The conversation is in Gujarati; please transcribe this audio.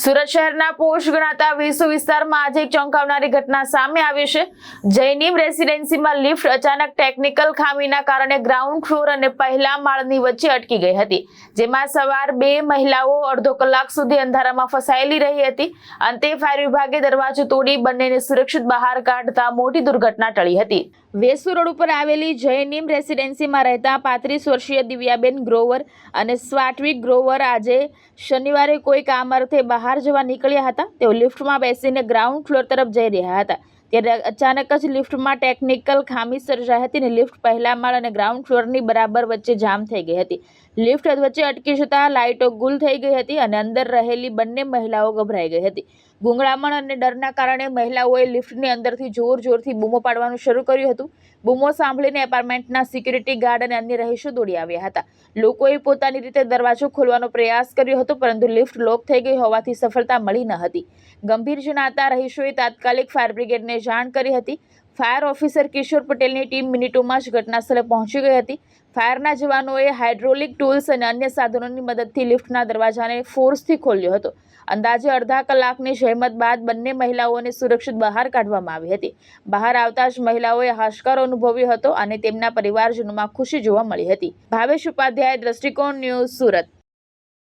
સુરત શહેરના પોશ ગણાતા વેસુ વિસ્તારમાં આજે એક ચોંકાવનારી ઘટના સામે આવી છે। જયનીમ રેસિડેન્સીમાં લિફ્ટ અચાનક ટેકનિકલ ખામીના કારણે ગ્રાઉન્ડ ફ્લોર અને પહેલા માળની વચ્ચે અટકી ગઈ હતી, જેમાં સવાર 2 મહિલાઓ અડધો કલાક સુધી અંધારામાં ફસાયેલી રહી હતી। અંતે ફાયર વિભાગે દરવાજો તોડી બંનેને સુરક્ષિત બહાર કાઢતા મોટી દુર્ઘટના ટળી હતી। વેસુ રોડ ઉપર આવેલી જયનીમ રેસિડેન્સીમાં રહેતા 35 વર્ષીય દિવ્યાબેન ગ્રોવર અને સ્વાટવિક ગ્રોવર આજે શનિવારે કોઈ કામ અર્થે બહાર જવા નીકળ્યા હતા। તેઓ લિફ્ટમાં બેસીને ગ્રાઉન્ડ ફ્લોર તરફ જઈ રહ્યા હતા, ત્યારે અચાનક જ લિફ્ટમાં ટેકનિકલ ખામી સર્જાઈ હતી અને લિફ્ટ પહેલા માળ અને ગ્રાઉન્ડ ફ્લોરની બરાબર વચ્ચે જામ થઈ ગઈ હતી। લિફ્ટ વચ્ચે અટકી જતા લાઇટો ગુલ થઈ ગઈ હતી અને અંદર રહેલી બંને મહિલાઓ ગભરાઈ ગઈ હતી। ગૂંગળામણ અને ડરના કારણે મહિલાઓએ લિફ્ટની અંદરથી જોરથી બૂમો પાડવાનું શરૂ કર્યું હતું। બૂમો સાંભળીને એપાર્ટમેન્ટના સિક્યુરિટી ગાર્ડ અને અન્ય રહીશો દોડી આવ્યા હતા। લોકોએ પોતાની રીતે દરવાજો ખોલવાનો પ્રયાસ કર્યો હતો, પરંતુ લિફ્ટ લોક થઈ ગઈ હોવાથી સફળતા મળી ન હતી। ગંભીર જણાતા રહીશોએ તાત્કાલિક ફાયર બ્રિગેડને જાણ કરી હતી। ફાયર ઓફિસર કિશોર પટેલની ટીમ મિનિટોમાં જ ઘટનાસ્થળે પહોંચી ગઈ હતી। ફાયરના જવાનોએ હાઇડ્રોલિક ટૂલ્સ અને અન્ય સાધનોની મદદથી લિફ્ટના દરવાજાને ફોર્સથી ખોલ્યો હતો। અંદાજે અડધા કલાકની જહેમત બાદ બંને મહિલાઓને સુરક્ષિત બહાર કાઢવામાં આવી હતી। બહાર આવતા જ મહિલાઓએ હાશકારો અનુભવ્યો હતો અને તેમના પરિવારજનોમાં ખુશી જોવા મળી હતી। ભાવેશ ઉપાધ્યાય, દ્રષ્ટિકોણ ન્યૂઝ, સુરત।